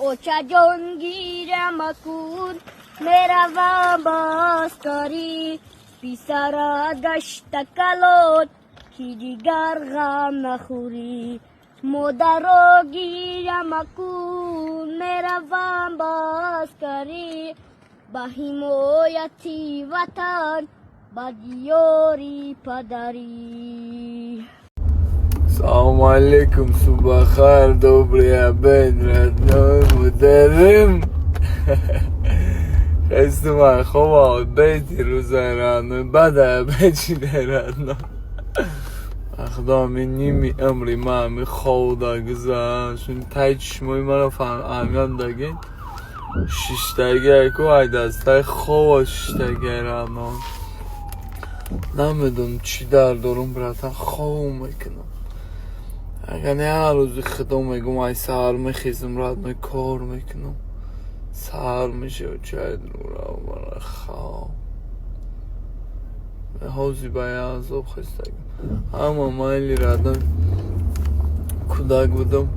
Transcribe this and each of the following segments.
اوچا جونگیرم اکون میروم باستاری پیسرا گشت کلون که دیگر غم نخوری مادرو گیرم اکون میروم باستاری با حمایتی وطن با دیاری پدری. Салам алейкум, субахар, добрый обед, родной мударим. Хестумай, хова, бейти рузарану, бада обечи родной. Ахда ми ними амри мами хоуда гзашун тайч мой мара фан амян дагин. Шиштаги ко айдастай хова шиштаги родной. نمیدونم چی در دارم براتن خواب میکنم. اگر نه هر روزی خدا میگم ای سهر میخیزم رد کار میکنم سهر میشه و چای رو برای خواب به حوزی باید عذاب خستگم اما مایلی رد کودک بودم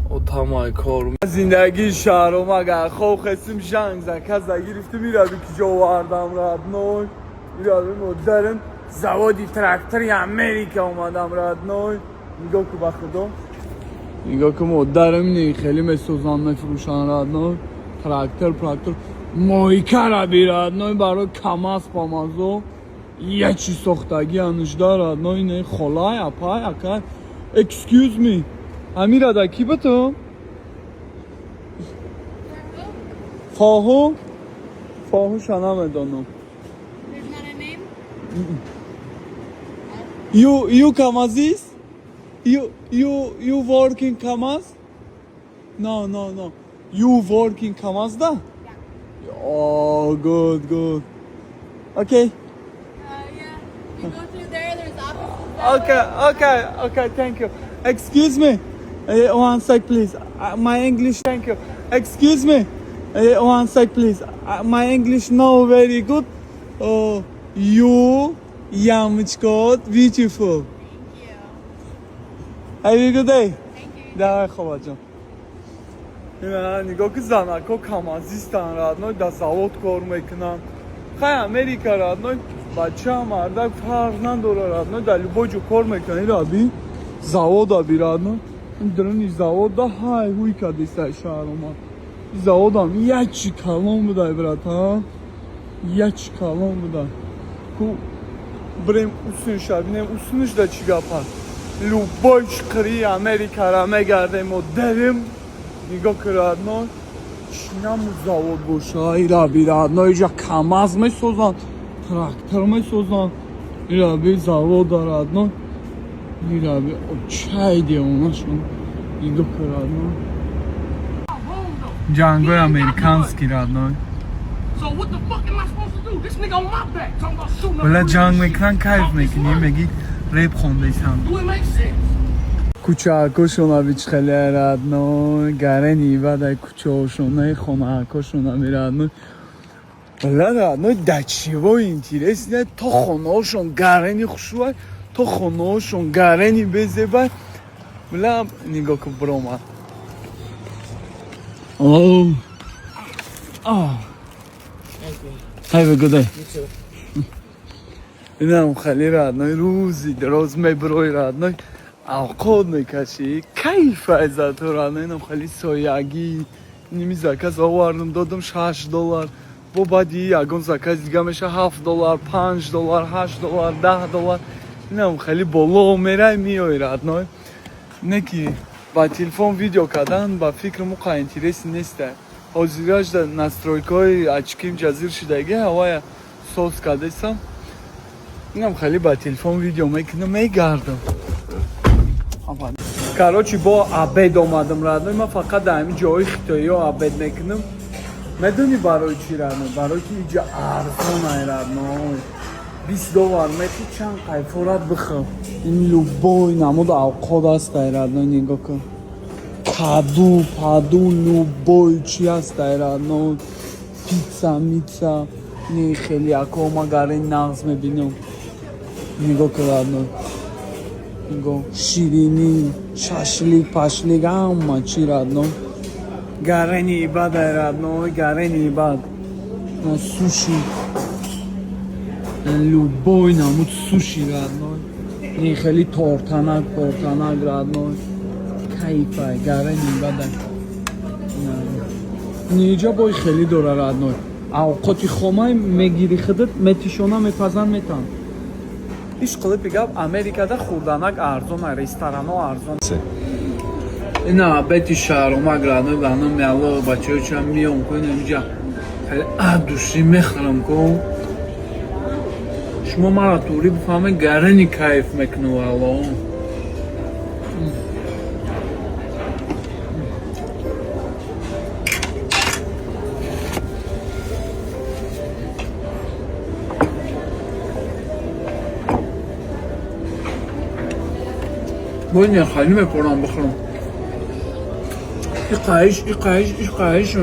و تمای کار زندگی شهرم اگر خواب خستم جنگ زکز گرفته میره که جا وردم رد نوی میرادم مدرم زوادی ترکتری امریکا اومدم ردنای نگاه که بخدا نگاه که مدرم نی خیلی مسوزان میفروشن ردنای ترکتر مایکه را بی ردنای برای کماس پامازو یه چی سختگی انشده ردنای نه خلای اپای اکر excuse me امیر ادکی بتو فاهو شنم دانم You Kamazis? You work in Kamaz? No. You work in Kamazda? Yeah. Oh, good. Okay. Yeah. You go through there. There's offices. Okay. Thank you. Excuse me. One sec, please. My English. Thank you. Excuse me. One sec, please. My English no very good. You. Yamchkot, beautiful. Thank you. Have a good day. Thank you. در خوبه جان نگاه که زنک ها کمازیستن رادنای در زواد کار میکنن خیلی امریکا رادنای بچه هم مردک فرق نداره رادنای در لباجو کار میکنی رادی زواد ها بی رادنای درنی زواد ها های هوی کدیسته شهر اومد زواد هم یکی کلام بوده برات ها یکی کلام بوده بریم اصول شبینیم اصولش دا چی گپن لوباش قری امریکا را میگردیم و دریم نگاه کردن چینم زواد باشه ایرا بیرادن اینجا کماز میسوزن ترکتر میسوزن ایرا بی زواد داردن ایرا بی چای دیونشون نگاه کردن جنگای امریکانسکی رادن So what the fuck am I supposed to do? This nigga on my back talking about shooting up. ولی جنگ میکنن کیف میکنی میگی ریپ خونده ایسان Do it make sense? کوچه‌هاشون ها بیچ خیلی ردنو گرنی و در کوچه‌هاشون های خونه هاشون ها میردنو ولی ردنو دچی و اینتیرس نه تا خونه هاشون گرنی خوشوی تا خونه هاشون گرنی بزه بای ولی نگاه کن برو من Have a good day. You too. اینم خیلی ردنای روزی دراز میبروی ردنای اوقات میکشی کیف ازت ردنای اینم خیلی سایگی نیمی زکاز آوردم دادم $6 و بعدی یکم زکاز دیگه میشه $7 $5 $8 $10 اینم خیلی بالا میره میای ردنای نکی با تلفن ویدیو کردن با فکر مو اینترس نیسته حاضریش در نسترویکای اچکیم جزیر شدگی هوای سوس کردیسم اینم خیلی با تلفن ویدیو میکنم میگردم کاروچی با عبد اومدم ردنای من فقط در همین جای خطایی ها عبد میکنم میدونی برای چی ردنای برای که اینجا ارزان ردنای $20 متر چند قیفورت بخوام این لوبای نمود اوقات است ردنای نگاه کن پادو لوبای چی است ردنای پیتزا نه خیلی اکو ما گرین نغز میبینم نگاه کردن نگاه شیرینی شاشلیک پاشلیک همه چی ردنم Гарени ибад, родной, гарени ибад. На суши. Любой намуд суши, родной. Не хели тортанак, родной. Кайфай, гарени ибад. Нижа бой хели дора, родной. Ауқоти хомай мегири хидат метишона мепазан метан. Иш қилиб бигам Америкада хурданак арзона, ресторано арзон. اینا بیتی شهرما گرانه بانم میاله بچه چم میام کنم اینجا خیلی دوستی میخرم کن شما مرا توری بفهمه گرنی کیف میکنه والا باید خیلی میپرم بخورم İqayış.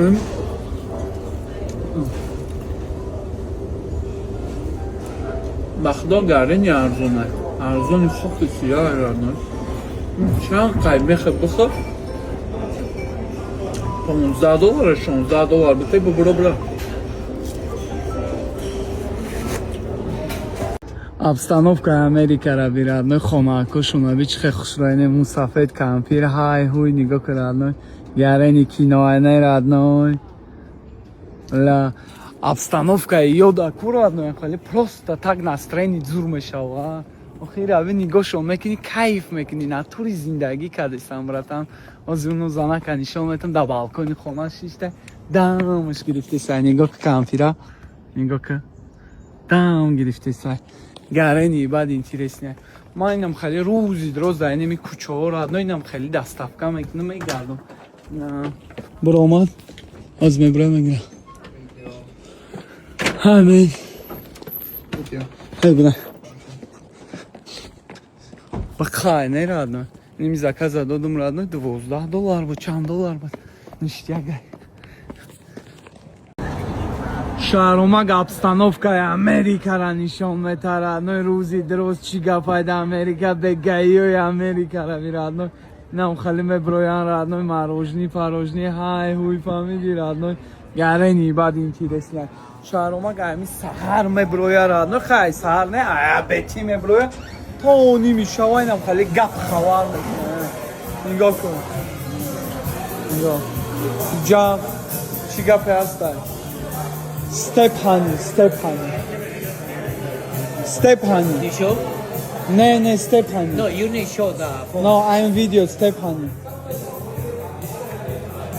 Baxda garin arzona. Arzon xox siya aranır. Şan qayme xibxı. $15, $16. Bitte bu bura. Обстановка Америка раби родной хомакошуна бичхе хушрайне мусафет кампир хай хуй нигоh родной гарени киноайне родной ла обстановка ёда курадной хали просто так настроение зур мешава охир ави нигоҳшон мекини кайф мекини натури зиндагӣ кардисам братан озуну зана канишон метам да балкони хона шишта дамш гирифтесай нигоҳ кампира нигоҳ дам гирифтесай гарени бад интересне ман инам хеле рӯзи дроз дар инами кӯчаҳо родной инам хеле дастафка мекунам мегардам буромад аз мебра мегира ҳамин бра бақай не родной инами заказ додам родной $12 буд чанд доллар буд ништягай шаҳромак обстановкаи Америкара нишон метад родной рӯзи дроз чӣ гапайда Америка бегаиёи Америкара родной инам хеле меброян родной морожни порожни ҳай ҳуй фаҳмиди родной гарени бад интересна шаҳромак ами саҳар меброя родной хай саҳар не бети меброя то ними шава инам хеле гап хабар мекунад нигоҳ кун нигоҳ ҷа чӣ гапе ҳастай Stephanie. You show? Ne, Stephanie. No, you need show the phone. No, I am video, Stephanie.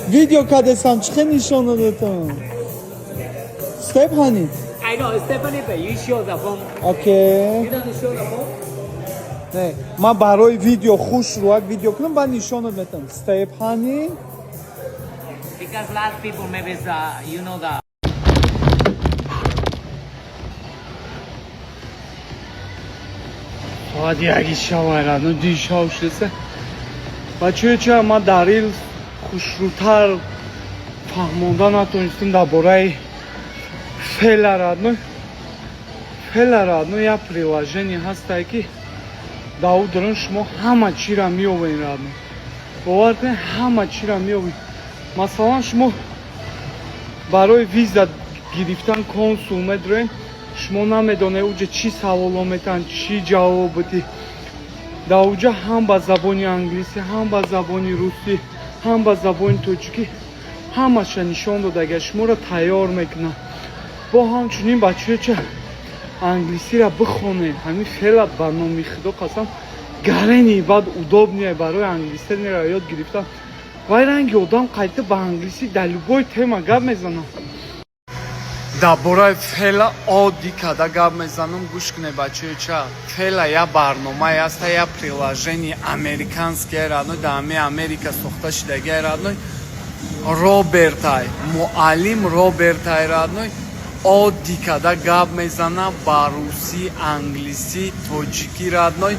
Video kadesam chhe nishona datam. Stephanie. I know, Stephanie, but you show the phone. Okay. You don't show the phone? Ne, ma baroy video khush ruak video kunam ba nishona datam. Stephanie. Because a lot of people maybe you know the Hadi agi şavayra, no di şavşlese. Bachcha ma daril khushrutар фаҳмонда натонистим дар бораи феларадно як приложение ҳастае ки дар ӯ дорем шумо ҳама чиро меёбед радно бовар кунед ҳама чиро меёбед масалан шумо барои виза гирифтан консул медроед шумо намедонед уҷа чӣ саволо метан чӣ ҷавоб бидӣ дар уҷа ҳам ба забони англисӣ ҳам ба забони русӣ ҳам ба забони тоҷикӣ ҳамаша нишон додага шуморо тайёр мекунад бо ҳамчунин бачаҳоча англисиро бихонед ҳамин феъла ба номи худо қасам гарени бад удобнее барои англисиро ёд гирифтан вай ранги одам қайта ба англисӣ дар любой тема гап мезанад дар бораи феъла оддӣ када гап мезанам гӯш кунед бачаҳоча феъла як барномае аста як приложение американское радной дар ҳамаи америка сохта шудагие радной робертай муаллим робертай радной оддӣ када гап мезана ба русӣ англисӣ тоҷикӣ радной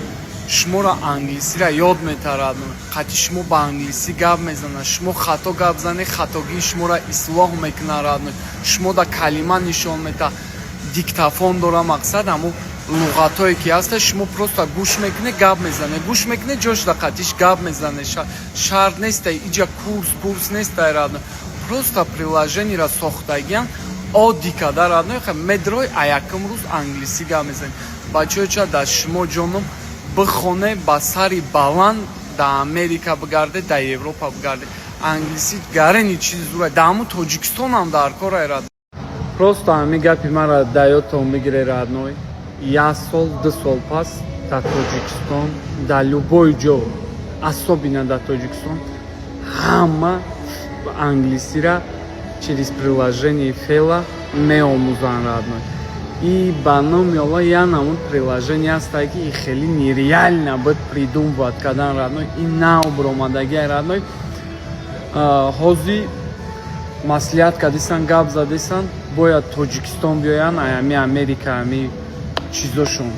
шуморо англисиро ёд метавад радной қати шумо ба англисӣ гап мезанад шумо хато гап занед хатогии шуморо ислоҳ мекунад радной шумо да калима нишон метавад диктофон дора мақсад аммо луғатое ки ҳаста шумо просто гӯш мекунед гап мезанед, гӯш мекунед ҷошда қатиш гап мезанед, шарт нестай иҷа курс нестай радно, просто приложениеро сохтагиам оддӣ када радно медрой аякум рӯз англисӣ гап мезанед. Бачаҳоча дар шумо ҷоном бихоне ба сари баланд дар Америка бигардед, дар Европа бигардед, англисӣ гарени чизи зура дар ҳамун Тоҷикистон ҳам дар кор аерад. Просто ҳамин гапи маро дар ёдтон мегиред радной. 1 сол 2 сол пас дар Тоҷикистон, дар любой ҷо, асобина дар Тоҷикистон, ҳама англисиро через приложение фела меомӯзанд радной. И ба номи Алло як намуд приложение ҳастае ки хеле нереально буд придумывать кардан радной. И нав биромадаги радной. Ҳозир маслиҳат кардисан, гап задисан, бояд Тоҷикистон биёянд, ами Америка, ами чизошон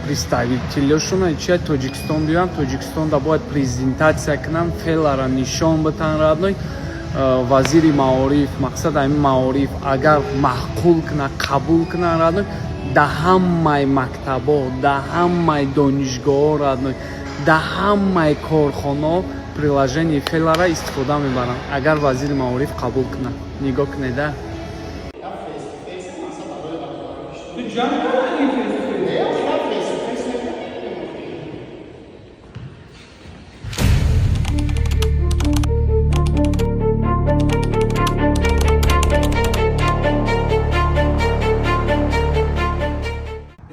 представителёшон чия Тоҷикистон биёянд, Тоҷикистонда бояд презентатсия кунанд, фелара нишон битан радной. Вазири маориф, мақсад ами маориф агар маъқул кунад, қабул кунад радной, да ҳамаи мактабо, да ҳамаи донишгоҳо радной, да ҳамаи корхонаҳо приложение фелара истифода мебаранд. Агар вазири маориф қабул кунад, нигоҳ кунеда.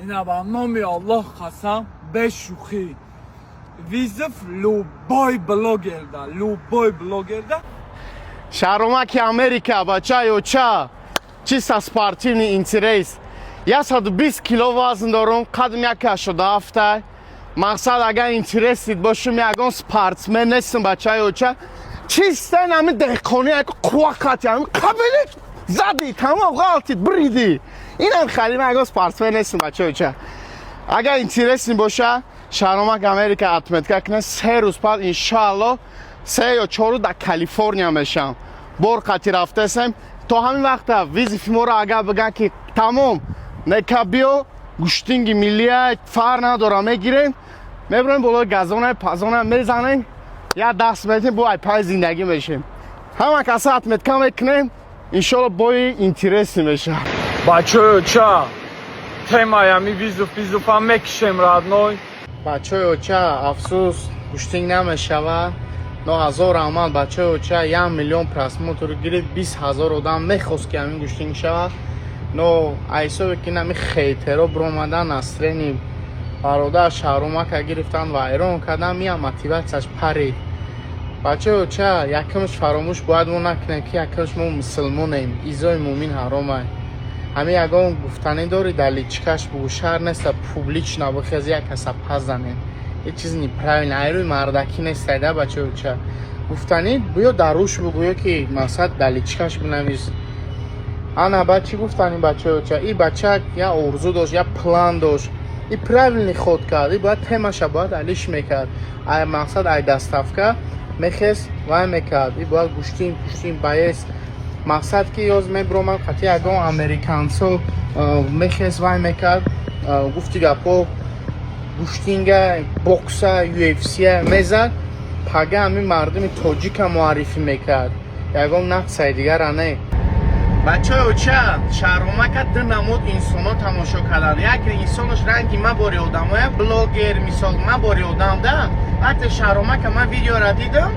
Ина ба номи Аллоҳ қасам, бешӯхӣ визиф любой блогерда Шаромаки Америка, бачаёча, чиста спортивный интерес. 120 кило вазн дорам, қадам 1,87. Мақсад агар интересит бошум, ягон спортсмен нестам, бачаёча. Чиста нами деҳқони як қуввақати, ами қабилит зади, тамом ғалтит, бриди. Инам халим ягон спортсмен нестам, бачаёча. Агар интересит боша, Шаромак Америка отметка кунед, 3 рӯз пас иншааллоҳ 3 ё 4 рӯз дар Калифорния мешавам. Бор қати рафтасем. То ҳамин вақта визифи моро агар биган ки тамом нека биё гӯштинги миллия фарқ надора мегирем, мебурем болои газона пазона мезанем, я даст метем бо айпай зиндагӣ мешем. Ҳама каса отметка мекунем, иншоаллоҳ бои интереси мешавад. Бачаёча темаи ами визуфа мекишем радной. Бачаёча афсӯс гӯштинг намешавад. 9000 раман бачаёча 1 миллион просмотр гирифт, 20000 одам мехост ки ҳамин гӯштинг шавад. Но айсове ки нами хейтеро биромадан настрени бародар Шаромака гирифтан вайрон кардан, мия мотиватсияш парид. Бачаёча якумш фаромӯш бояд мо накунем ки якумш мо мусулмонем, изои муъмин ҳаромай. ҳамин ягон гуфтанӣ дори дар личкаш бугӯ, шар неста публично бихези як каса пас занем. Е чизи неправильно, айрӯи мардакӣ нестай да бачаёча. Гуфтанӣ биё дар рӯш бугӯё ки мақсад дар личкаш бинавис. Ана ба чӣ гуфтанӣ бачаёча? И бача я орзу дошт, я план дошт. И правильный ход кард, и бояд темаша бояд алиш мекард. Ай мақсад ай даставка мехест вай мекард. И бояд гӯштин баест. Мақсад ки ёз мебиромад қати ягон американцо мехест вай мекард. Гуфти гапо гӯштинга бокса UFC мезад. Пага ҳамин мардуми тоҷика муаррифӣ мекард. Ягон нақсаи дигара не. Бачаёча Шаромака ду намуд инсоно тамошо карданд. Як инсонош ранги мабори одам, як блогер мисол мабори одам да. Вақте Шаромака ман видеора дидам,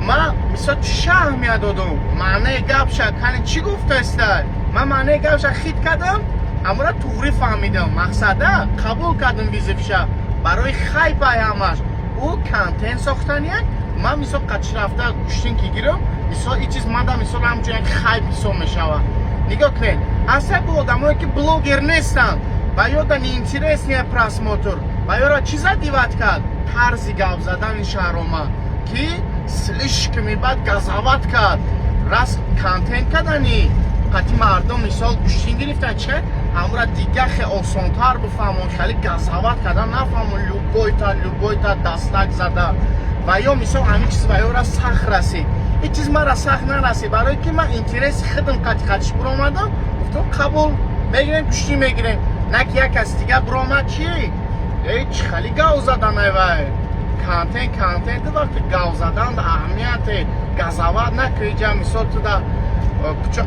ма мисол аҳамият додам. Маънаи гапша кани чӣ гуфтаастай? Ман маънаи гапша хит кардам, амора туғри фаҳмидам. Мақсада қабул кардам визифша барои хайпай ҳамаш. Ӯ контент сохтанияк, ман мисол қачи рафта гӯштин ки гирам, мисол ин чиз мада мисол ҳамчун як хайп ҳисоб мешавад. Нигоҳ кунед, аса бо одамое ки блогер нестанд, ба ёда неинтересния просмотр, ба ёра чиза диват кард, тарзи гап задани Шарома ки слишком бад газават кард, раз контент кардани қати мардум мисол гӯштин гирифтан чӣ ҳамра дига хе осонтар бифаҳмон, хеле газават кардан нафаҳмон, любойта дастак зада ва ё мисол ҳамин чиз ба ёра сахт расид. ин чиз мара сахт нарасид, барое ки ман интереси худам қатиш биромадам, гуфтам қабул мегирем, гӯштин мегирем. نک یک کس دیگه برامد چی؟ هیچ خیلی گاو زدن ایوه کانتنت تو وقت گاو زدن ده اهمیت گزاوت نکوی جا مثال تو ده پچک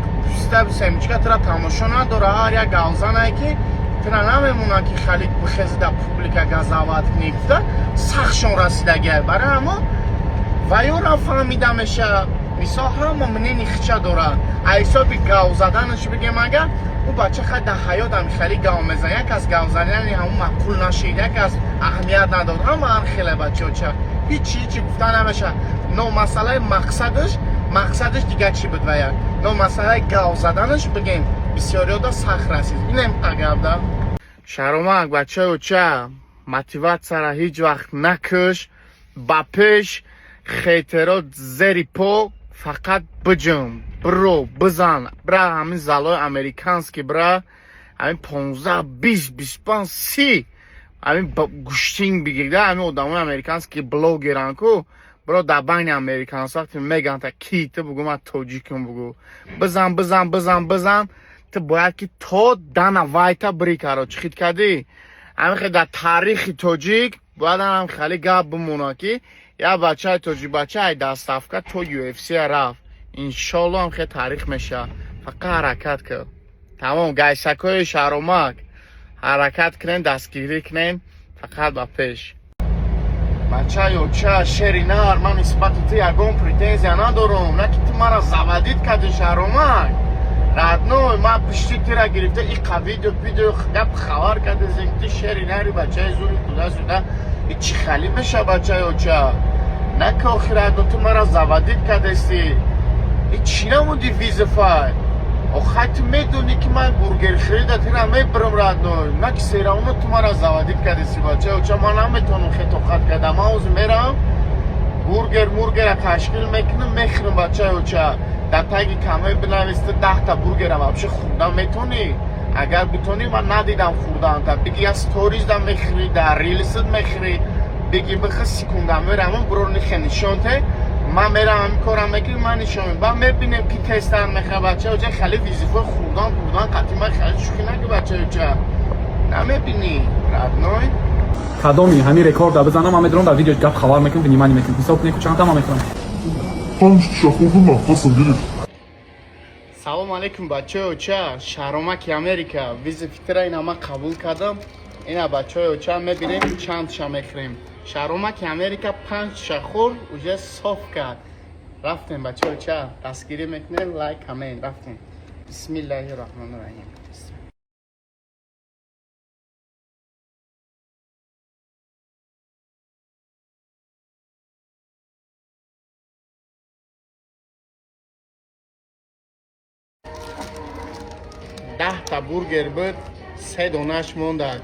سمچکه ترا تماشا نداره هر یک گاو زنه که ترا نمیمونه که خیلی بخیزی ده پوبلیک گزاوت نیفته سخشون رسیدگه برای اما و یو را فهمیده میشه مثال همه منی نیخچه داره ایسا بی گاو زدنش بگیم اگر او بچه خیلی در حیات هم خیلی گاو میزن یک از گاو زدن همون مقبول نشید یک از اهمیت نداد همه هم خیلی بچه چه هیچی گفتن نمیشه نو مسئله مقصدش دیگه چی بود و یک نو مسئله گاو زدنش بگیم بسیاری دا سخت رسید اینم اگر ده شهرامک بچه چه موتیوات سره هیچ وقت نکش با پیش خیترات زری پو فقط بجم برو بزن برا همین زلای امریکانسکی برا همین 15 20 25 30 همین گوشتینگ بگیرده همین آدمای امریکانسکی بلوگران کو برا در بین امریکانس وقتی میگن تا کی تو بگو من توجیکم بگو بزن تو باید که تو دانا وایتا بری کارو چخید کردی همین خیلی در تاریخ توجیک باید هم خیلی گاب بمونه که یا بچه توجیک بچه دست افکر تو UFC رفت انشالله هم خیلی تاریخ میشه فقط حرکت کن تمام گیسکای شهرامک حرکت کنین دستگیری کنین فقط با پیش بچه یا چه شری نار من نسبت تو یکم پریتنزی ندارم نه که تو مرا زودید کردی شهرامک ردنوی من پشتی تیره گرفته این قوید و بیدو گپ خبر کرده زنگتی شری ناری بچه زوری کده زوده این چی خالی میشه بچه یا چه نه که آخر تو مرا زودید کرده استی این چی نمودی ویزفای آخه تو میدونی که من برگر خریدت این همه برم ردنوی نه که سیرامونو تو مرا زودید کرده سی بچه یا چه من نمیتونم خیلی توقت کردم من اوز میرم برگر تشکیل میکنم میخرم بچه یا چه در تاگی کمه بنویسته 10 تا برگر هم بشه خوردم میتونی اگر بتونی من ندیدم خوردم تا بگی از ستوریز دم میخری در ریلست میخری بگی بخی سیکوندم میرم برو نشون ته من میرم همین کارم میکنی من نشون میبم میبینیم که تستم میخواه بچه ها خیلی ویزیفه خوردن قطعی من خیلی شوخی نگه بچه ها چه نمیبینی ردنوی کدامی همین رکورد رو بزنم همه درون در ویدیو گپ خبر میکنم ونیمانی میکنم حساب کنید چند تا میکنم سلام علیکم بچه ها چه شهرامک امریکا ویز فیتر اینا ما قبول کردم اینا بچه ها چه میبینیم چند شا میخریم شهرامک امریکا 5 شخور اوجه صاف کرد رفتیم بچه ها چه دستگیری میکنیم لایک همین رفتیم بسم الله الرحمن الرحیم ده تا برگر بود 3 دونش موندد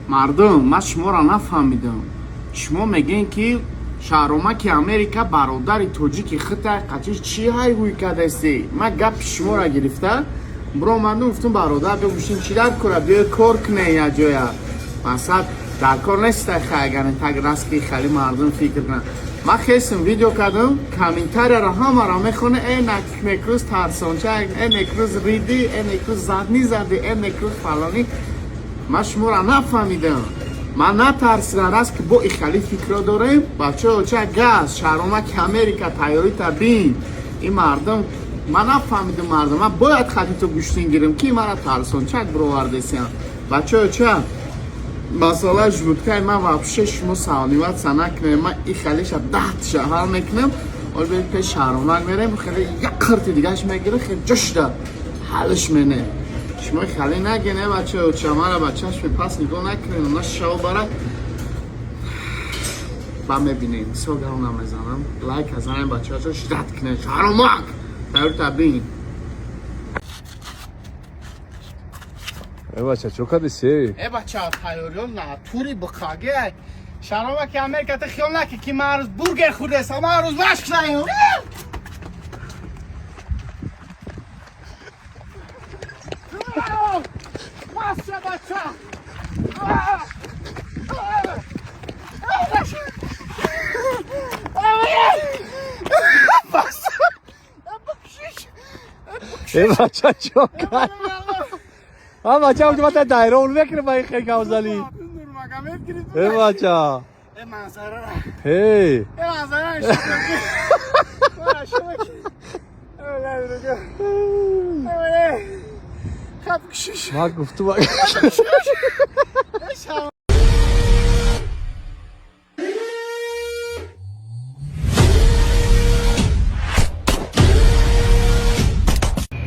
مردم من شما را نفهمیدم شما میگین که شهرامک امریکا برادر توجیک خطه قچیش چی های هوی کرده استی من گپ شما را گرفته برو من گفتم برادر بگوشین چی در کنه بیا کار کنه یا جایا مثلا در کار نیسته خیلی تگ راست که خیلی مردم فکر کنن من خیستم ویدیو کردم کامنتر را همه را میخونه این نکروز ترسانچه این نکروز ریدی این نکروز زدی این نکروز فلانی من شما را نفهمیدم من نترسیدن است که با این خیلی فکر داریم بچه ها چه گز شهرامک امریکا تیاری تبین این مردم من نفهمیدم مردم من باید خطی تو گوشتین گیرم که من را ترسانچه برواردسیم بچه ها چه مسئله بود که من وابشه شما سوانیوات سنک نمیم من این خیلیش 10 شهر میکنم اور بریم که شهرامک میریم خیلی یک قرط دیگهش میگیره خیلی جش ده حالش منه شما خیلی نگینه بچه و چمه را بچهش پس نگاه نکنیم اونا شو برای با میبینیم سو گرم نمیزنم لایک از این بچه ها شدت کنه شهرامک تایر تبین ای بچه چو کدیسی؟ ای بچه ها تایوریون نه توری بخاگه شهرامک امریکا تا خیال نکی که من روز برگر خورده است من روز مشک نیم بسه بچه ای بچه چو کد من بچه هم که باید دایره اون بکنه با این خیلی کمزالی ای بچه ای منظره را هی ای منظره را خب کشش ما گفتو با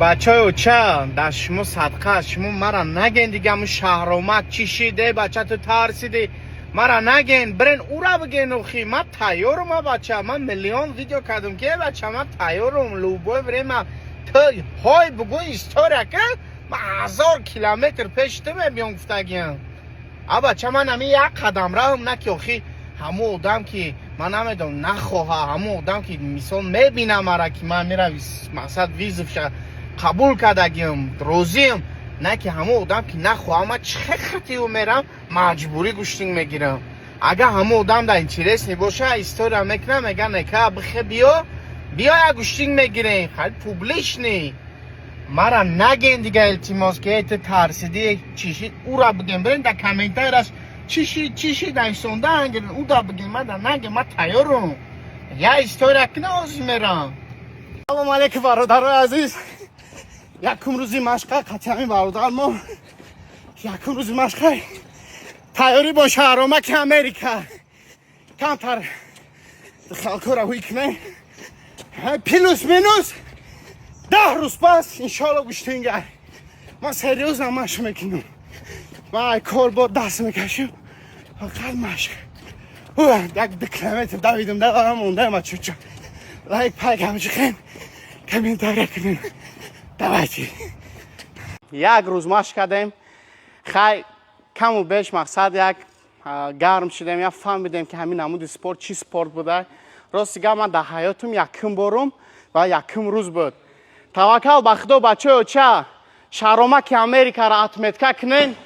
بچه های اوچه در شما صدقه شما مرا نگین دیگه همون شهرامک چی شیده بچه تو ترسیدی مرا نگین برین او را بگین اوخی من تیارم بچه من میلیون ویدیو کردم که بچه من تیارم لوبوی برین من های بگو ایستوریا که من 1000 کیلومتر پیش تو میبیم گفتگیم بچه من همی یک قدم راه نکی اوخی همون آدم که من نمیدونم نخواه همون آدم که مثلا میبینم مرا که من میرم مقصد ویزف قبول کردگیم روزیم نه که همه آدم که نخواه اما چه خطی رو میرم مجبوری گوشتینگ میگیرم اگه همه آدم در اینترس نباشه استوریا میکنم میگه نکه بخه بیا یک گوشتینگ میگیریم خیلی پوبلیش نی مرا نگین دیگه التماس که ایت ترسیدی چیشید او را بگیم برین در کامنتر از چیشید در سونده انگیرین او را بگیم من در نگیم من تیارم یا استوریا که نازی میرم سلام علیکم برادر عزیز یکم روزی مشقه قطعی برادر ما یکم روزی مشقه تیاری با شهرامک امریکا کمتر خلکو رو هوی کنه پلوس مینوس 10 روز پس انشالله گوشتینگه من سریوز هم مشق میکنم من کار با دست میکشم فقط مشق یک کیلومتر دویدم دارم مونده ما چوچو لایک پایک همچه خیم کامنتر کنیم دوایتی یک روز مشق کردیم خیلی کم و بیش مقصد یک گرم شدیم یا فهمیدیم که همین نمود سپورت چی سپورت بوده راست دیگه من در حیاتم یکم بارم و یکم روز بود توکل به خدا بچه ها چه شهرامک امریکا را اتمیت کنین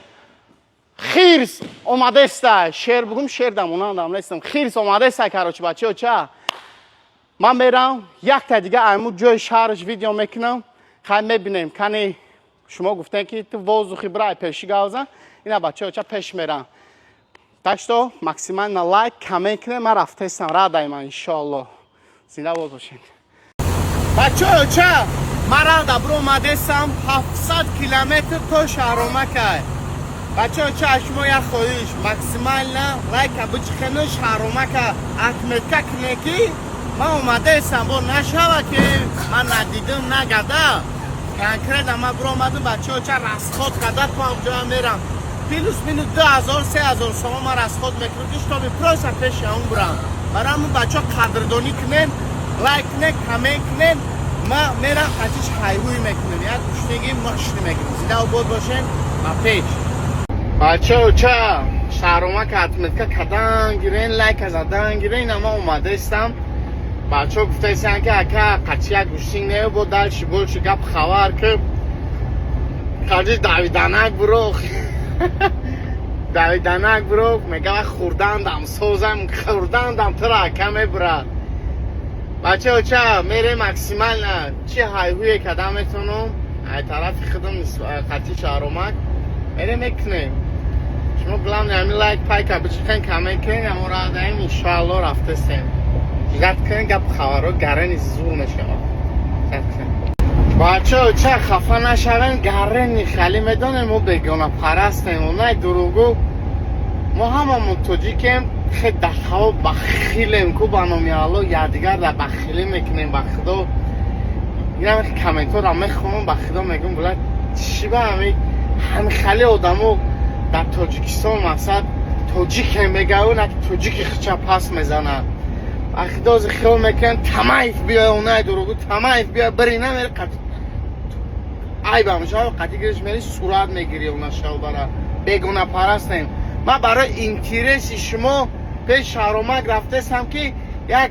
خیرس اومده است شیر بگم شیر دمونم نیستم خیرس اومده است کاروچ بچه ها چه من میرم یک تا دیگه امروز جای شهرش ویدیو میکنم خیلی میبینیم کنی شما گفتن که تو وضوخی برای پیشی گازن اینا بچه ها چه پیش میرم تاشتو ماکسیمال لایک کامنت کنه من رفته استم را دایم انشالله زنده باشین بچه ها چه من را دبرو اومده استم 700 کیلومتر تو شهرامک بچه ها چه شما یک خودیش ماکسیمال لایک بچخنه شهرامک اتمیت کنه که من اومده استم با نشوه که من ندیدم نگده کنکرد من برو اومده بچه ها چه رسخات قدر تو همجا میرم پیلوس مینو 2000 3000 سوما من رسخات میکنم دوست تا بپروس پیش اون برم برای همون بچه ها قدردانی کنن لایک کنن کامنت کنن ما میرم قطیش حیوی میکنم یک گوشتگی ماشتی میکنم زیده و بود باشین و پیش بچه ها چه شهرامک اتمیت که کدن گیرین لایک از ادن گیرین اما اومده استم بچه ها گفته ایستن که اکا قطعی یک گوشتینگ نیو بود دلشی بولشی گپ خبر که قدیش دویدنک برو دویدنک برو میگه خوردندم سوزم خوردندم تو را اکا میبرد بچه ها چه میره مکسیمال نه چی هایهوی کدمتونم ای طرف خودم قطعی شهرامک میره میکنیم شما بلام نمی لایک پایک بچکن کامنت کنین اما را دایم انشاءالله رفته سیم جد کنین گپ خبرها گرن زور نشه بچه ها چه خفه نشون گرن خیلی میدانیم ما بگونه پرستیم و نه دروگو ما هممون توجیکیم خیلی دخوا بخیلیم که بانامی الله یادگر در بخیلی میکنیم بخدا این همه کامنت ها را میخونم بخدا میگم بلد چی با همه خیلی آدمو در تاجیکستان مقصد تاجیک میگه و نه تاجیک خچه پس میزنه بخدا از خیال میکن تمایف بیا و نه دروگو تمایف بیا بری نمیره ای بامشه قطعی گرش میری صورت میگیری و نشاو برای بگونه پرستیم من برای اینترس شما پیش شهرامک رفته استم که یک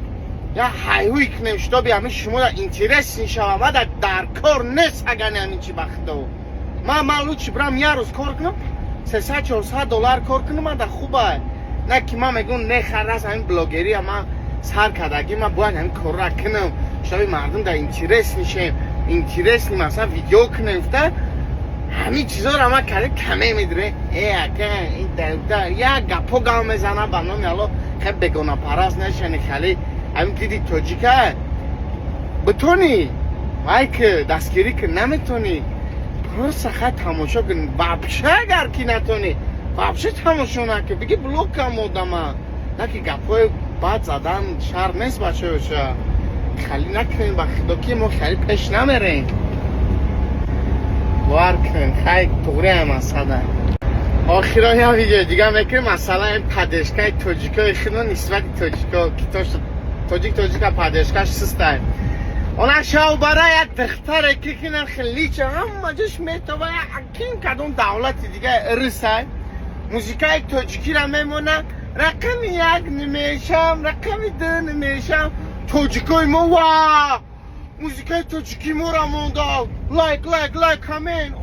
حیوی کنیم شتا بیامه شما در اینترس نشاو و در کار نیست اگر همین چی بخدا من معلوم چی برم یه روز کار کنم 300-400 دلار کار کنم من در خوبه نه که من میگم نه خرس همین بلاگری من سر کدگی من باید همین کار را کنم شتا مردم در اینترس نشیم اینترس نیم مثلا ویدیو کنفته همین چیزا رو ما کمه میدره این دلتا یا گپو گام میزنه بنام یالو خیلی بگونه پرست نشنی خیلی همین دیدی توجیکه بتونی وای که دستگیری که نمیتونی پروسه خیلی تماشا کن بابشه اگر کی نتونی بابشه تماشا نکن بگی بلوک کم آدمه نه که گپای بعد زدن شر نیست بچه بشه خیلی نکنین با خدا که ما خیلی پیش نمیرین بار کن خیلی طوری هم اصلا آخرا یا ویدیو دیگه میکنیم مثلا این پدشکای توجیکای خیلی نسبت توجیکا توجیکا پدشکاش سسته اونا شاو برای دختره که کنن خیلی چه هم جش میتوه اکین کدوم دولت دیگه ارسه موزیکای توجیکی را میمونه رقم یک نمیشم رقم دو نمیشم توجیکای ما واه موزیکای توجیکی ما را مونده لایک همین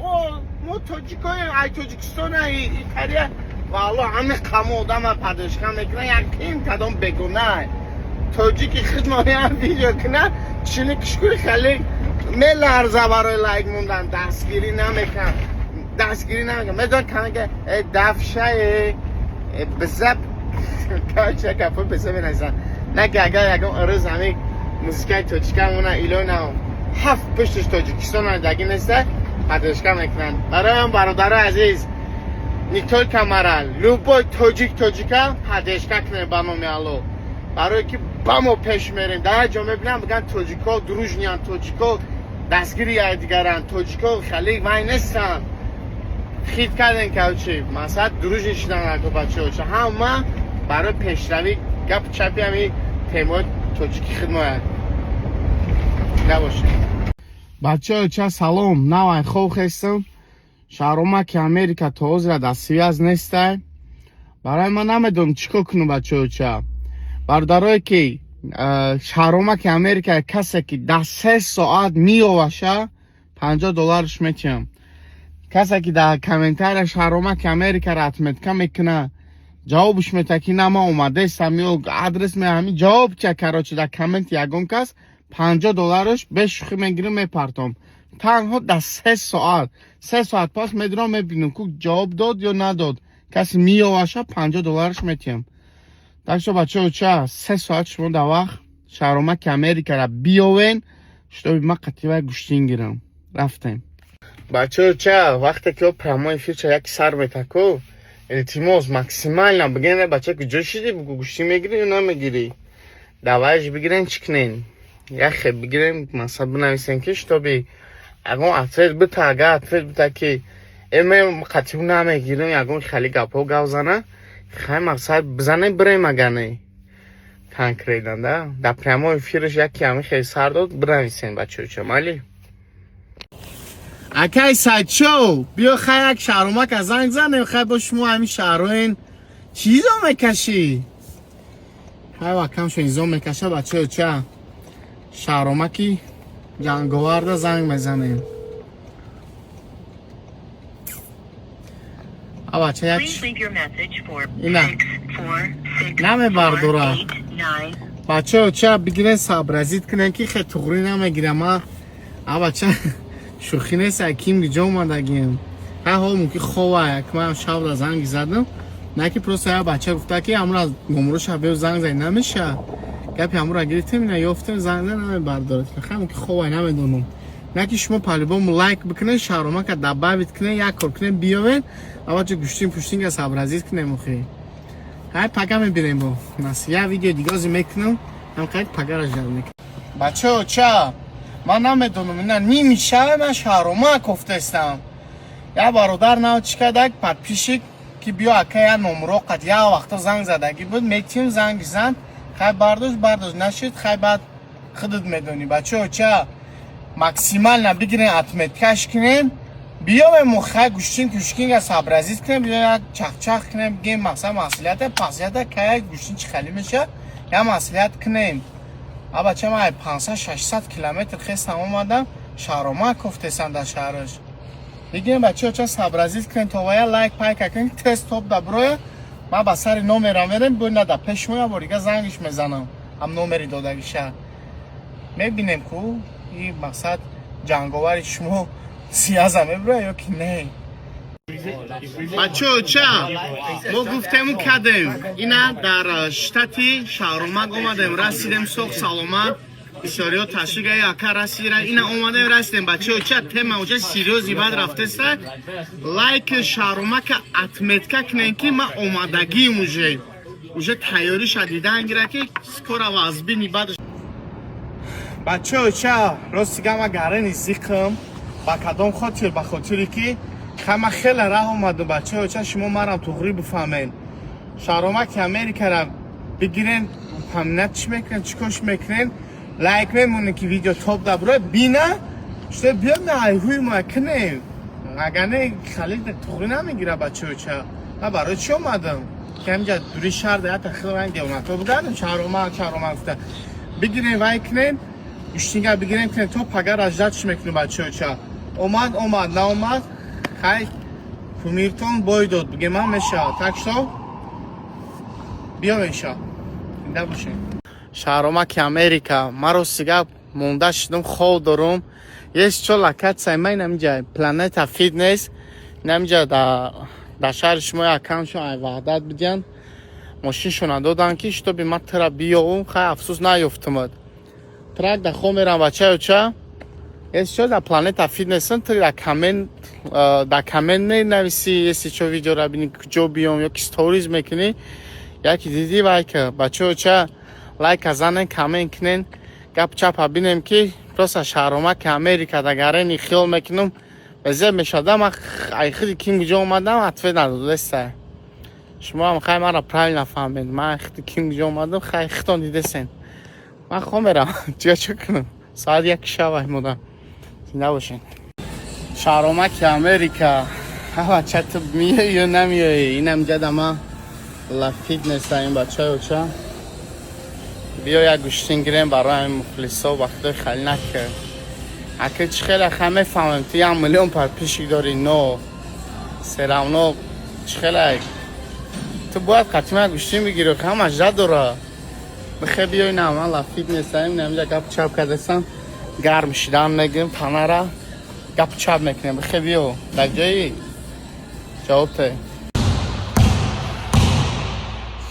ما توجیکای ای توجیکستان ایتالیا والله همه کموده ما پدشکم میکنه یکین کدوم بگونه توجیکی خدمانی هم ویدیو کنه چلی کشکوری خیلی میلرزه برای لایک موندن دستگیری نمیکن میدون کنه که دفشه بزب چه کفو بزب نزن نه که اگر یکم ارز همین موسیقی توجیکه مونه ایلو نه هفت پشتش توجیکستان ها دگی نسته پدشکه میکنن برای هم برادر عزیز نیکتول کمرال لوبای توجیکه پدشکه کنه بانو میالو برای که بامو پیش میریم در جا میبینم بگن توجیکا دروژ نیان توجیکا دستگیری دیگرن توجیکا خیلی وای نیستن خید کردن که چی مثلا دروژ نشیدن اگه بچه هاشه همه برای پیشروی گپ چپی همی تیمای توجیکی خدمت نباشه بچه ها چه سلام نوای خوب هستم شهرما که امریکا توز را دستی از نیسته برای من نمیدونم چیکار کنم بچه ها چه بردارای که شهرما که امریکا کسی که 10 ساعت میوشه $50 میتیم کسی که در کامنتر شهرما که امریکا را اتمت میکنه جوابش میده که نه ما اومده استم آدرس می همین جواب چه کراچی در کامنت یگون کس $50 بهش میگیرم میپرتم تنها در 3 ساعت پاس میدونم میبینم که جواب داد یا نداد کسی میوشه $50 میتیم داشته بچه ها چه 3 ساعت شما در وقت شهرما که امریکا را بیاوین شده ما قطیبه گوشتین گیرم رفتیم بچه ها چه وقتی که پرمای فیلچه یک سر میتکو التیماس مکسیمال نبگینه بچه که جو شدی بگو گوشتی میگیری یا نمیگیری دوایش بگیرین چکنین یخی بگیرین مثلا بنویسین که شتابی اگه اتفیل بتا اگه اتفیل بتا که ایمه قطیب نمیگیرین اگه خیلی گپا گوزنه خیلی مقصد بزنه برای مگنه تنک ریدن در پرمای فیلش یکی همه خیلی سر داد بنویسین بچه چه مالی اکی سایدشو بیا خیلی یک شهرمک از زنگ زنه خیلی با شما همین شهرین چیزا میکشی خیلی وکم شو اینزا میکشه بچه چه شهرمکی جنگوارده زنگ میزنه بچه یک اینه نمی بردوره بچه چه بگیرن صبرزید کنن که خیلی تغری نمیگیره ما بچه شوخی نیست اکیم گجا اومدگیم ها ممکن خواه یک من شب را زنگ زدم نه که پروسه ها بچه گفته که همون از گمرو شبه زنگ زنگ نمیشه گپی همون را گریتیم نه یافتیم زنگ نمی بردارد خیلی ممکن خواه نمیدونم نه که شما پالیبام لایک بکنه شهرما که دبه بیت کنه یک کار کنه بیاوین اما چه گوشتیم پوشتیم که صبر عزیز کنه مخی های پاگه میبینیم با نسی یه ویدیو دیگازی میکنم هم خیلی پاگه را جمع میکنم بچه ها چه من نمیدونم اینا نیمیشه من شهرما کفته استم یا برادر نو چکدک پد پیشی که بیا اکه یا نمرو قد یا وقتا زنگ زدگی بود میتیم زنگ زن خیلی برداشت نشید خیلی بعد خودت میدونی بچه ها چه مکسیمال نبگیرین اتمت کش کنین بیا به مخه گوشتین کشکین یا صبر عزیز کنین بیا چخ کنین بگیم مثلا مسئولیت پاسیت که گوشتین چی خیلی میشه یا مسئولیت کنین بچه من 500-600 کیلومتر خستم اومدم شهرما کفتستم در شهرش بگیم بچه ها چه صبر عزیز کنین تا ویا لایک پایک کنین تست توب در بروی من با سر نومرم میرم بوینه در پیش مویا باریگه زنگش میزنم هم نومری دادگی شهر میبینیم که این مقصد جنگاوری شما سیازم ابرا یا کی نه بچه چه ما گفتم کردیم اینا در شتاتی شهرامک اومدیم رسیدیم سوق سلامت بسیاری ها تشریک یکا رسیدیم اینا اومدیم رسیدیم بچه چه تیم اوجه سیریوزی بعد رفته است لایک شهرامک اتمتکا کنین که ما اومدگی اوجه تیاری شدیدن گیره که سکور وازبینی بعد بچه چه راستی ما گره نیزیکم با کدام خاطر با خاطری که خیلی خیلی راه اومدم بچه چه شما مرم توغری بفهمین شهرامک امریکا را بگیرین همینت چی میکنین چیکاش میکنین لایک میمونه که ویدیو توپ دبره بینه شده بیاد نه ایهوی ما کنیم اگر نه خیلی توغری نمیگیره بچه چه من برای چی اومدم که همینجا دوری شهر دیت خیلی رنگی اومد تو بگردم شهرامک گفته بگیرین وای کنین گوشتینگه بگیرین کنین توپ اگر اجداد چی میکنین بچه چه اومد نه اومد خیلی کومیرتون بای داد بگه من میشه تکشتو بیا میشه اینده باشه شهرامک امریکا من رو سیگه مونده شدم خواه دارم یه چو لکت سایمه نمیجا پلانت فیتنس نمیجا در شهر شما اکانشون ای وحدت بدین ماشین شونه دادن که شتو بی من ترا بیاوم خیلی افسوس نیفتمد ترک در خواه میرم بچه چه یه چو در پلانت فیتنس در کامنت می نویسی یه چو ویدیو را بینی کجا بیام یا که ستوریز میکنی یکی دیدی وای که بچه چه لایک ازنن کامنت کنین گپ چپ بینیم که راست شهرامک امریکا دگره نی خیال میکنم وزیر میشدم ای خیلی کیم کجا اومدم حتفه نداده سه شما هم خیلی من را پرایل نفهمید من خیلی کیم کجا اومدم خیلی خیتان دیده سن من خواه میرم چه کنم ساعت یک شب مودم نباشین شهرامک امریکا ها چت میای یا نمیای اینم جدما لا فیتنس این بچه و چه بیا یک گوشتین گیریم برای مخلصا وقتی خیلی نکرد اگه چه خیلی همه فهمم تو 1 میلیون پر پیشی داری نو سرامنو چه خیلی تو باید قطعا گوشتین بگیری که هم اجده داره بخیر بیای نه من لا فیتنس این نمیده گپ چپ کردستم گرم شدن میگیم پنه را گپ چپ میکنیم بخیر بیو در جایی جواب ته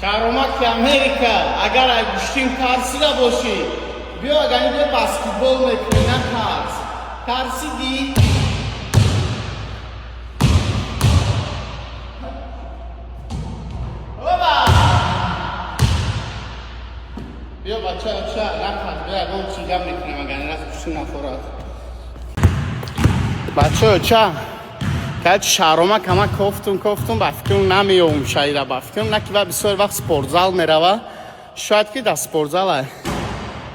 شهرامک امریکا اگر گوشتیم ترسیده باشی بیا اگر بیا بسکتبال میکنی نه ترسیدی بیا بچه نترس بیا اگر چی گم میکنیم اگر نه گوشتیم نخورد بچه که شهرامک همه کفتون بفکرم نمیوم شایده بفکرم نه که بسیار وقت سپورتزال میروه شاید که در سپورتزال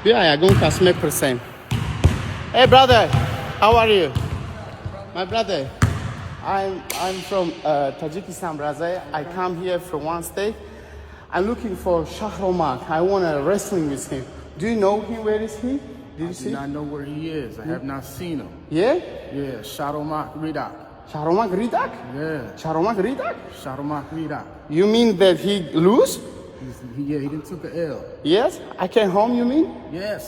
بیا یکون کس میپرسیم Hey brother, how are you? My brother, I'm from Tajikistan, brother. I come here from one state. I'm looking for Shahramak. I want to wrestling with him. Do you know him? Where is he? Did you see? I do not know where he is. I have not seen him. Yeah? Yeah, Shahramak Ridak. Shahramak Ridak? Yeah. Shahramak Ridak? Shahramak Ridak. You mean that he lose? He didn't took an L. Yes? I came home, you mean? Yes.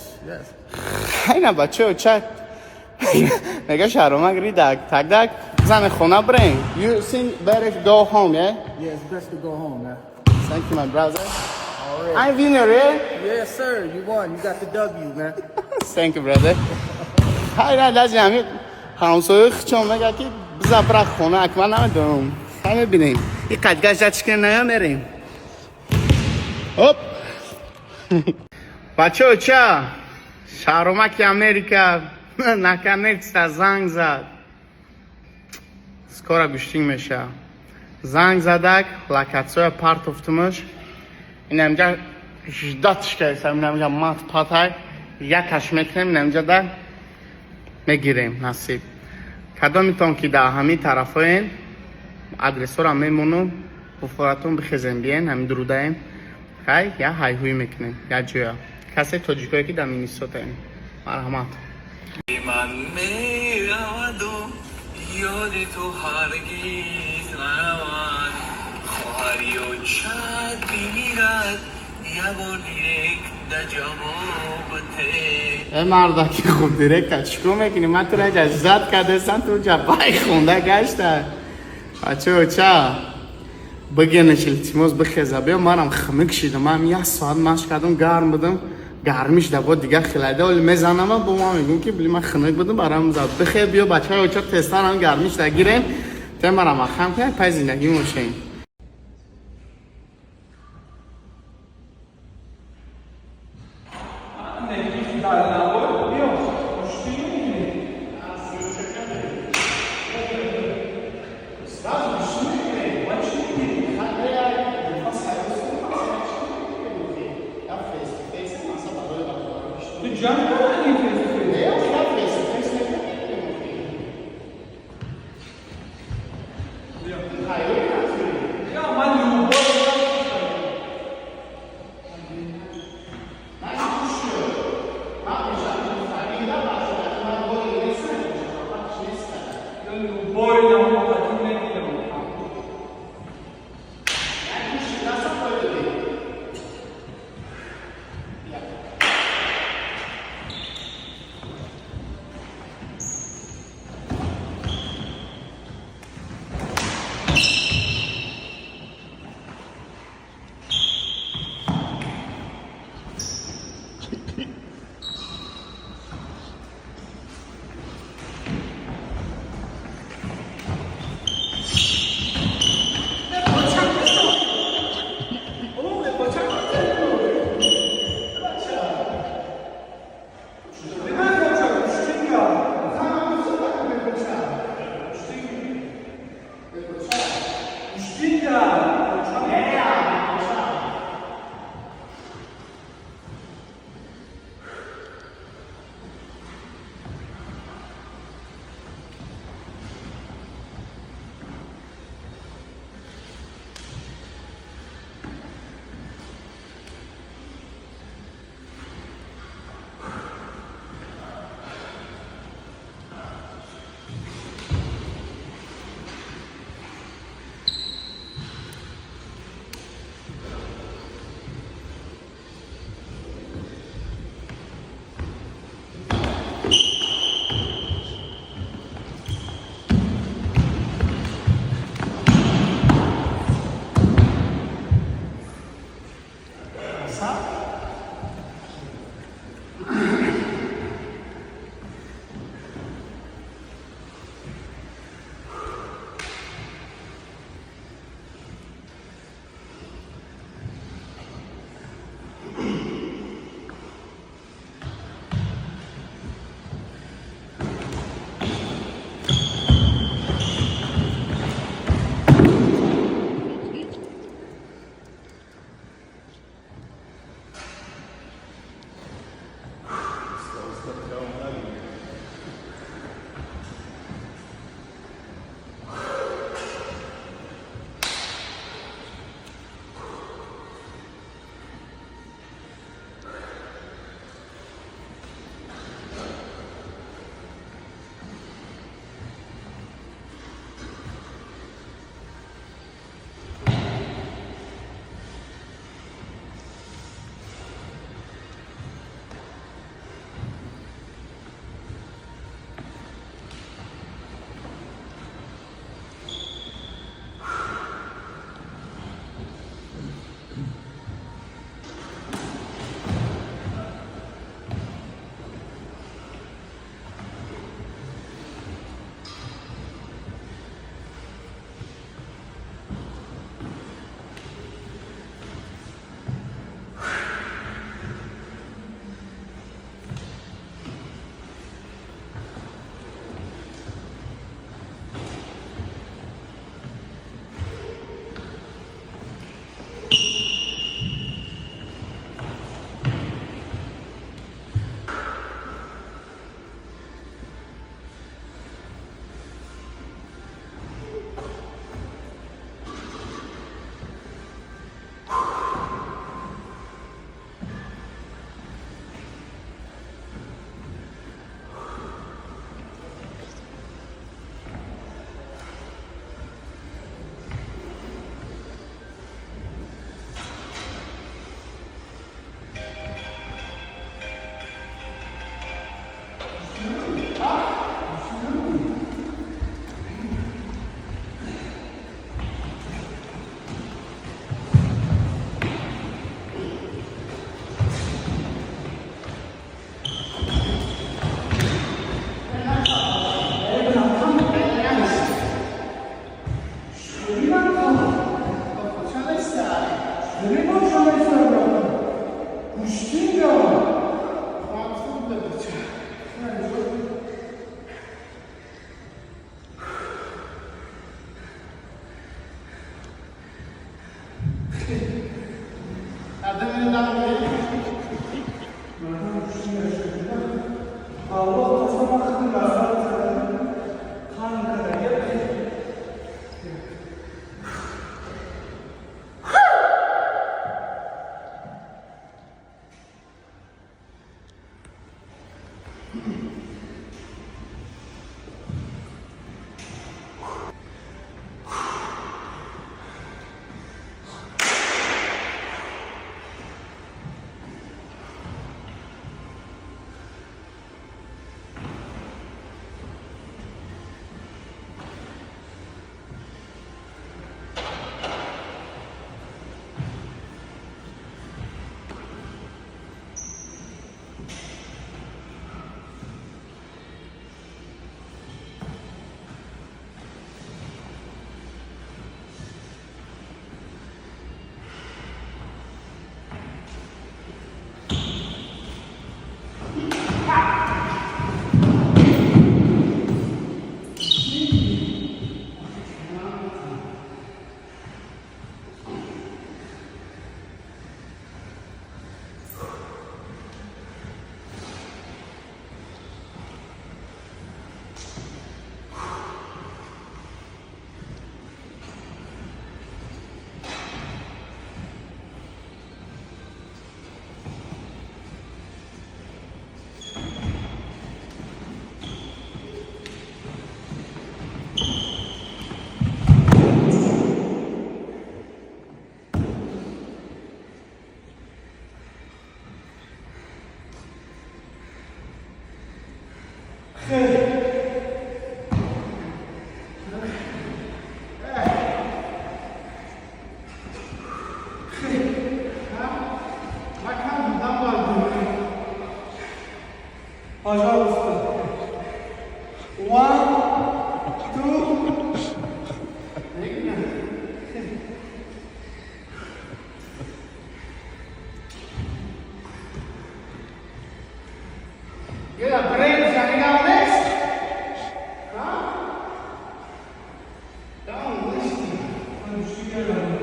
اینا بچه چک نگه شهرامک ریدک تک زن خونه برین You think better go home, yeah? Yeah, it's best to go home, man. Thank you, my brother. Already. I'm winner, yeah? Yes, sir. You won. You got the W, man. Thank you, brother. های نه لازم همی همسایه چون مگه که بزبره خونه اکمن نمیدونم همه بینیم این قدگاه جد چکن نمیریم هپ بچه چه شهرامک امریکا نکنه چه زنگ زد سکورا گوشتینگ میشه زنگ زدک لکتسوی پارت افتمش این همجا جداتش که این همجا مات پاتای یکش میکنیم اینجا در میگیریم نصیب کدامیتون که در همین طرف این ادرس رو میمونم بفراتون بخیزیم بیین همین درودایم خیلی یا های هوی میکنیم یا جویا کسی توجیکایی که در مینیسوتا این مرحمت من میرود و یاد تو هرگیز نرود خواهری و چند بمیرد یه بار دیرک در جواب ته مردکی خوب دیره چیکار میکنی؟ من تو را جزد کردستم تو جبای خونده گشته بچه بگنش التماس بخیزه بیا منم خمک شیدم من یه ساعت مشق کردم گرم بدم گرمیش دبا دیگه خیلیده ولی میزنم با ما میگم که بلی من خنک بدم برام زد بخیر بیا بچه های اوچه تستان هم گرمیش دگیریم تا مرم اخم که پای زندگی موشیم Пожалуйста. One, two. Get a break, Johnny, now next. Don't listen. Don't listen to you.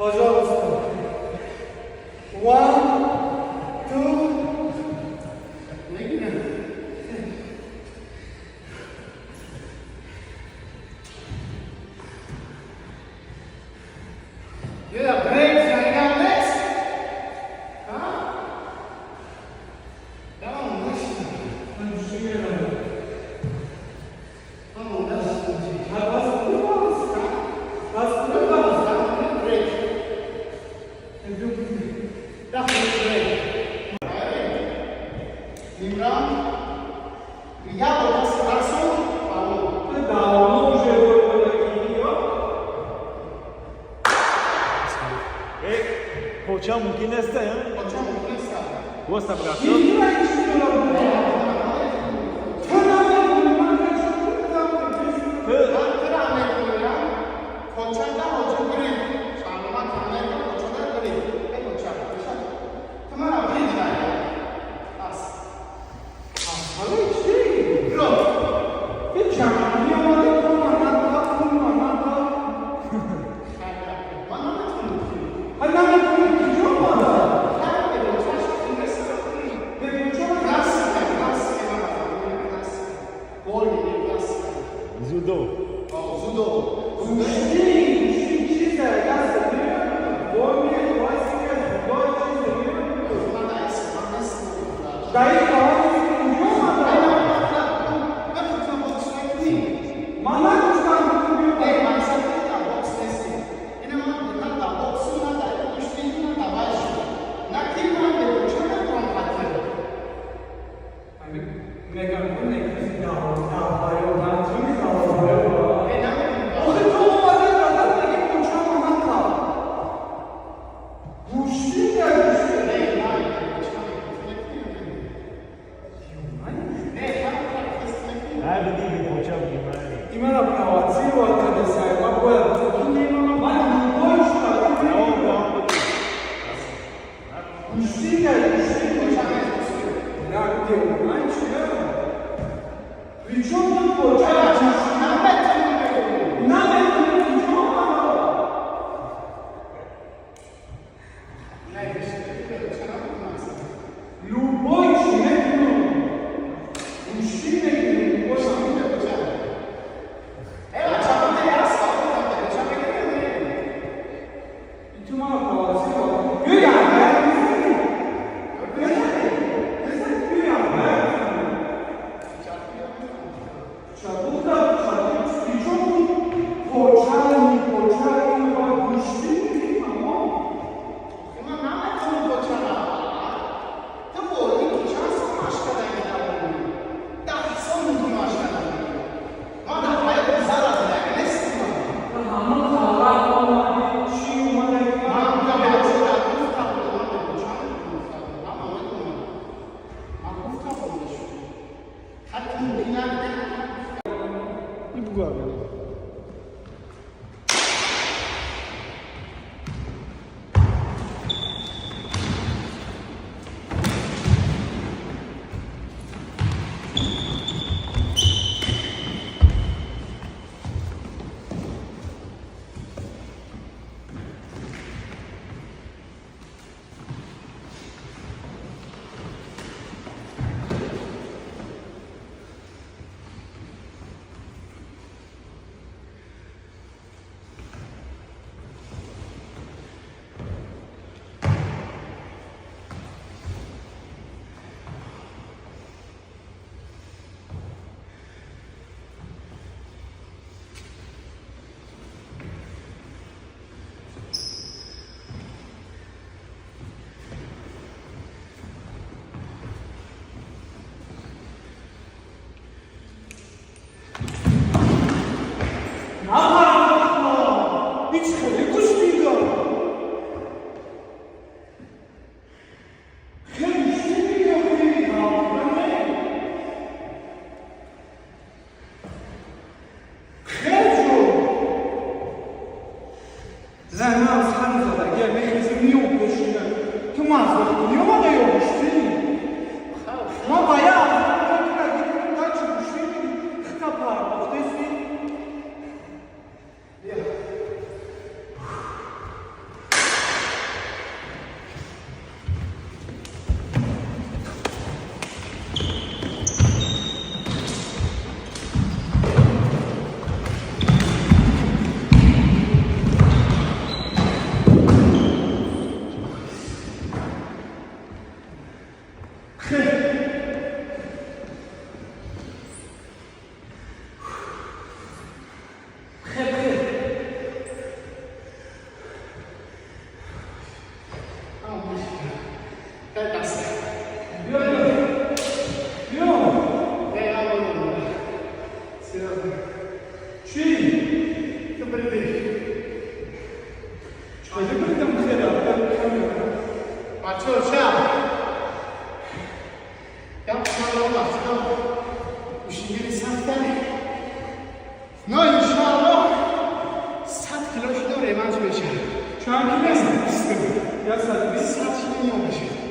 Пожалуйста. One, two. Get a break, Johnny, now next. Don't listen. Don't listen to you. Почему мungkin este, ya? Cu ăsta brațul.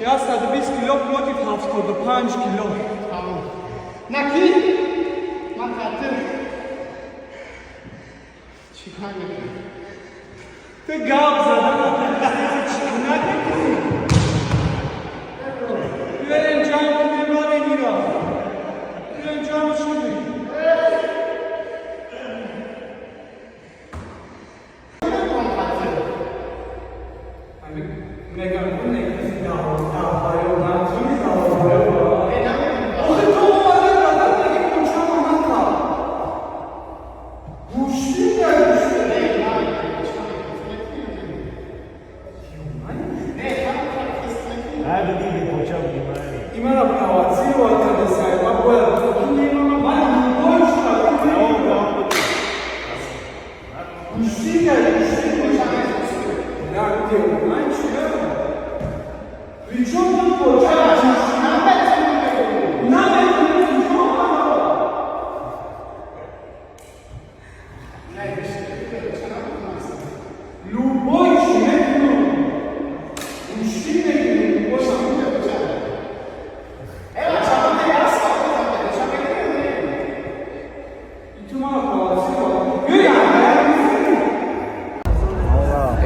یا 120 کیلو پروتین 75 کیلو. نکی من خاطر چیکار میکنی؟ تو گاب زدن چیکار نکنی؟ بیار انجام کنی راه نمیرا. بیار انجام شدی.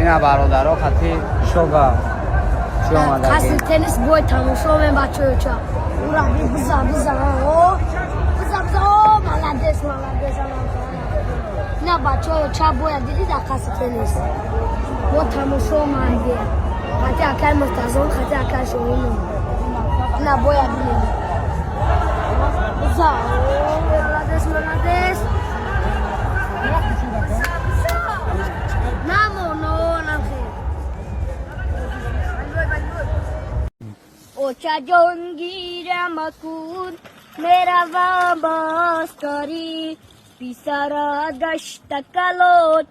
اینا برادرها خطی شوگا چی آمده خاصی تنیس بوی تماشا من بچه چا اورا بزا ملندس نه بچه چا بوی دیدی در خاصی تنیس با تماشا من بیا خطی اکر مرتزان خطی اکر شوینو نه بوی دیدی بزا ملندس اوچا جونگیرم اکون میروم باستاری پیسرا گشت کلوت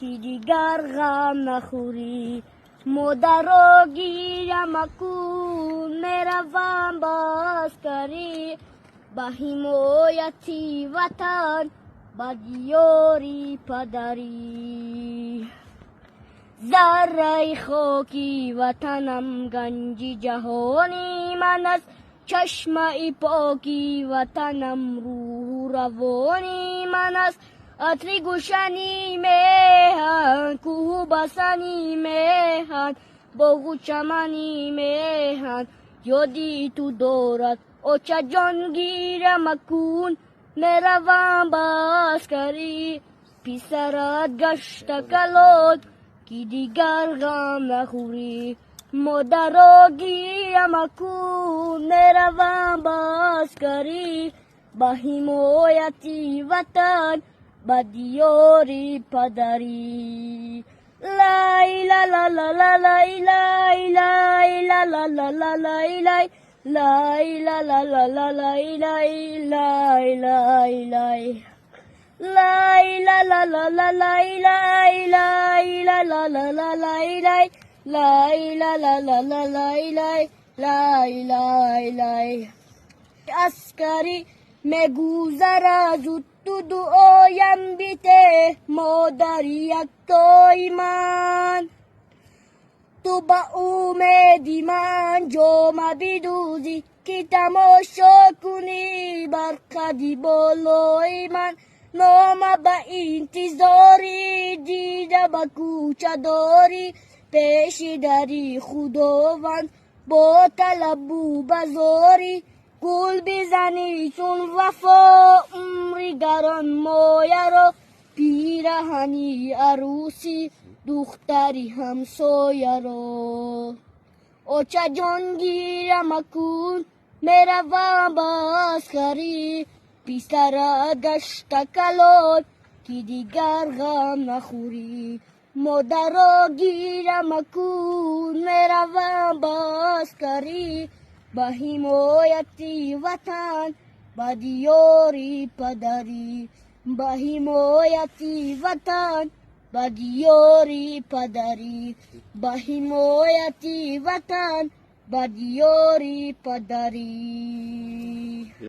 کی دیگر غم نخوری مادرو گیرم اکون میروم باستاری به حمایتی وطن بدیاری پدری ذره خاکی وطنم گنجی جهانی من است چشمه پاکی وطنم روح روانی من است عطر گوشنی مهن کوه بسنی مهن باغ و چمنی مهن یادی تو دارد اوچه جان گیرم اکون میروم باسکری پسرت گشت کلود کی دیگر غم نخوری مادر گیرم اکون میروم باسکری با حمایتی وطن با دیاری پدری لای لا لا لا لا لای لای لای لا لا لا لا لای لای لای لا لا لا لا لای لای لای لای لای لای لا لا لا لا لای لای لای لا لا لا لا لای لای لای لا لا لا لا لای لای لای لای لای عسکری میگذرد تو دعایم بیته مادر یک توی من تو با امیدی من جامه بدوزی که تماشا کنی بر قدی بالای من نامه با انتظاری دیده با کوچه داری پیش داری خداوند با طلب و بزاری گل بزنی چون وفا عمری گران مایه را پیرهنی عروسی دختری همسایه را اوچه جان گیرم اکون میروم باسکری پسر گشت کلود کی دیگر غم نخوری مادر گیرم اکون میروم باسکری با حمایتی وطن با دیاری پدری با حمایتی وطن با دیاری پدری با حمایتی وطن با دیاری پدری